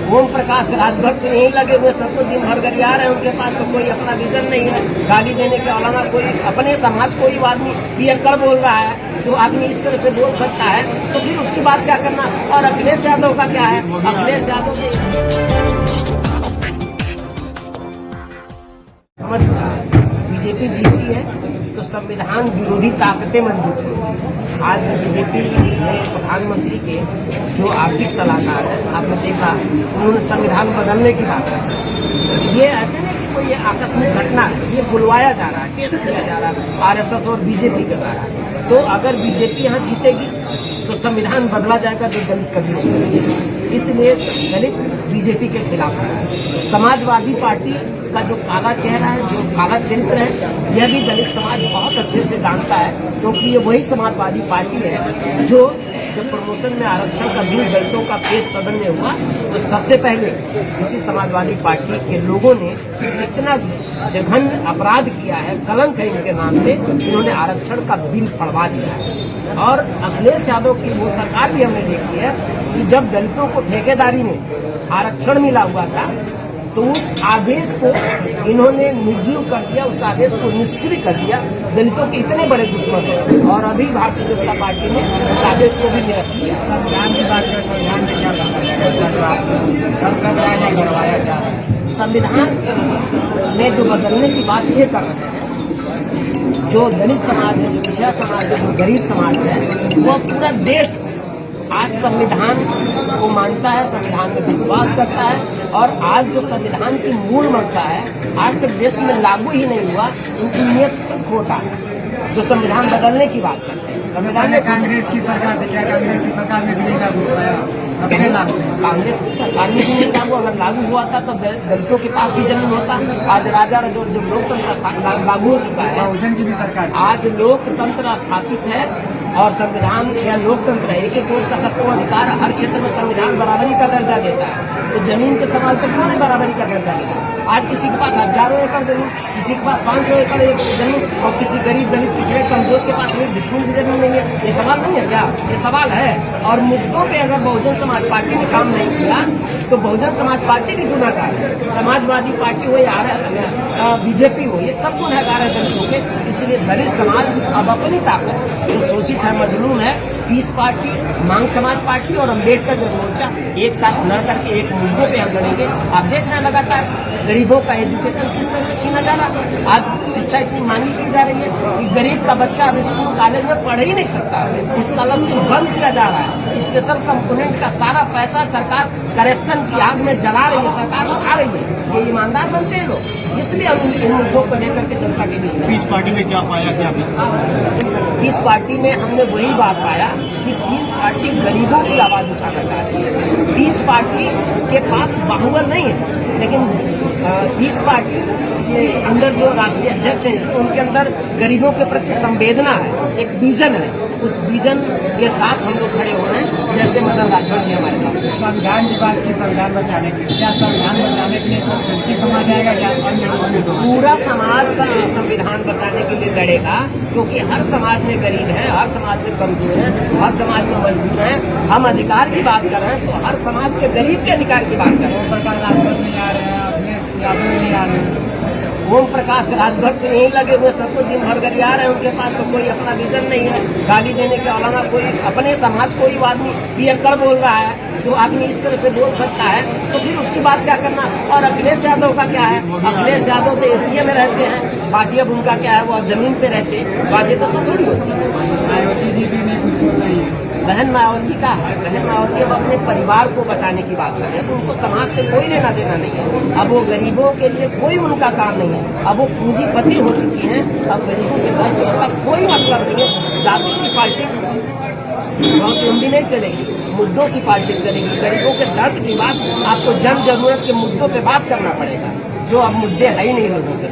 ओम प्रकाश राजभर तो यहीं लगे हुए, सबको दिन भर गरिया रहे हैं। उनके पास तो कोई अपना विजन नहीं है। गाली देने के अलावा कोई अपने समाज को ही आदमी पियक्कड़ बोल रहा है, जो आदमी इस तरह से बोल सकता है तो फिर उसकी बात क्या करना। और अखिलेश यादव का क्या है, अखिलेश यादव समझ बीजेपी जीती है तो संविधान विरोधी ताकतें मजबूत हुई। आज बीजेपी में प्रधानमंत्री के जो आर्थिक सलाहकार है, आपने देखा उन्होंने संविधान बदलने की बात की। ये ऐसे नहीं कि कोई आकस्मिक घटना है, ये बुलवाया जा रहा है, केस किया जा रहा है आरएसएस और बीजेपी के द्वारा। तो अगर बीजेपी यहाँ जीतेगी तो संविधान बदला जाएगा, जो दलित कभी नहीं करेंगे। इसलिए दलित बीजेपी के खिलाफ है। समाजवादी पार्टी का जो काला चेहरा है, जो काला चरित्र है, यह भी दलित समाज बहुत अच्छे से जानता है, क्योंकि ये वही समाजवादी पार्टी है जो जब प्रमोशन में आरक्षण का बिल दलितों का पेश सदन में हुआ तो सबसे पहले इसी समाजवादी पार्टी के लोगों ने इतना जघन्य अपराध किया है, कलंक है इनके नाम पे, इन्होंने आरक्षण का बिल फड़वा दिया है। और अखिलेश यादव की वो सरकार भी हमने देखी है कि जब दलितों को ठेकेदारी में आरक्षण मिला हुआ था तो उस आदेश को इन्होंने निर्जीव कर दिया, उस आदेश को निष्क्रिय कर दिया। दलितों के इतने बड़े दुश्मन हैं और अभी भारतीय जनता पार्टी ने उस आदेश को भी निरस्त किया। संविधान की बात करें, संविधान में क्या करवाया जा रहा है? संविधान में जो बदलने की बात ये कर रहे हैं, जो दलित समाज है, जो पिछड़ा समाज है, जो गरीब समाज है, वो पूरा देश आज संविधान को मानता है, संविधान में विश्वास करता है। और आज जो संविधान की मूल मंशा है, आज तक देश में लागू ही नहीं हुआ, उनकी नीयत खोटा है जो संविधान बदलने की बात करते हैं। संविधान में कांग्रेस की सरकार थी, क्या कांग्रेस की सरकार में भी नहीं लागू हुआ? कांग्रेस की सरकार में भी नहीं लागू, अगर लागू हुआ था तो दलितों के पास भी जमीन होता। आज राजा जो लोकतंत्र लागू हो चुका है, बहुजन की भी सरकार, आज लोकतंत्र स्थापित है और संविधान या लोकतंत्र है, एक वोट का सबको अधिकार, हर क्षेत्र में संविधान बराबरी का दर्जा देता है। तो जमीन के सवाल पर क्यों नहीं बराबरी का दर्जा देता? आज किसी के पास हजारों एकड़ जमीन, किसी के पास 500 एकड़ जमीन और किसी गरीब दलित पिछड़े कमजोर के पास एक डिस्ट्रिक्ट भी जमीन नहीं है। ये सवाल नहीं है क्या? ये सवाल है। और मुद्दों पे अगर बहुजन समाज पार्टी ने काम नहीं किया तो बहुजन समाज पार्टी भी गुनाहगार है। समाजवादी पार्टी हो या बीजेपी हो, ये सब गुनाहगार है दलितों के। इसलिए दलित समाज अब अपनी ताकत, जो शोषित है, मजलूम है, पीस पार्टी, मांग समाज पार्टी और अम्बेडकर जो मोर्चा एक साथ लड़ करके एक मुद्दे पे हम लड़ेंगे। आप देख रहे हैं लगातार गरीबों का एजुकेशन किस तरह से छीना जा रहा है। आज शिक्षा इतनी मांगी की जा रही है कि गरीब का बच्चा अब स्कूल कॉलेज में पढ़ ही नहीं सकता। स्कॉलरशिप बंद किया जा रहा है। स्पेशल कंपोनेंट का सारा पैसा सरकार करप्शन की आग में जला रही है, सरकार उठा रही है। ये ईमानदार बनते हैं लोग, इसलिए हम इन मुद्दों को लेकर के जनता के बीच में। पीस पार्टी में क्या पाया, क्या पीस पार्टी में हमने वही बात पाया कि पीस पार्टी गरीबों की आवाज उठाना चाहती है। पीस पार्टी के पास बाहुबल नहीं है, लेकिन पीस पार्टी के अंदर जो राष्ट्रीय अध्यक्ष है, उनके अंदर गरीबों के प्रति संवेदना है, एक विजन है। उस विजन के साथ हम लोग खड़े हो रहे हैं, जैसे मदन राजभर जी हमारे साथ। संविधान की बात की, संविधान बचाने के लिए, क्या संविधान बचाने के लिए दलित समाज आएगा या पूरा समाज संविधान बचाने के लिए लड़ेगा? क्योंकि हर समाज में गरीब है, हर समाज में कमजोर है, हर समाज में मजबूर है। हम अधिकार की बात कर रहे हैं तो हर समाज के गरीब के अधिकार की बात कर रहे हैं। ओम प्रकाश राजभर नहीं आ रहे हैं, अपने यादव नहीं आ रहे हैं। ओम प्रकाश राजभर तो यहीं लगे हुए, सबको दिन भर गरिया रहे हैं। उनके पास तो कोई अपना विजन नहीं है। गाली देने के अलावा कोई अपने समाज को ही आदमी पियक्कड़ बोल रहा है, जो आदमी इस तरह से बोल सकता है तो फिर उसकी बात क्या करना। और अखिलेश यादव का क्या है, अखिलेश यादव तो एशिया में रहते हैं, बाकी अब उनका क्या है, वो जमीन पे रहते हैं, बाकी तो सब थोड़ी होती है। मायावती जी भी नहीं कुछ बोल रही है। बहन मायावती का है, बहन मायावती अब अपने परिवार को बचाने की बात कर रहे हैं, तो उनको समाज से कोई लेना देना नहीं है। अब वो गरीबों के लिए कोई उनका काम नहीं है। अब वो पूंजीपति हो चुकी हैं, अब गरीबों के घर से उनका कोई मतलब नहीं है। जाति की पॉलिटिक्स बहुत लंबी नहीं चलेगी, मुद्दों की पॉलिटिक्स चलेगी। गरीबों के दर्द की बात आपको जन जरूरत के मुद्दों पे बात करना पड़ेगा, जो अब मुद्दे है ही नहीं लोगों के।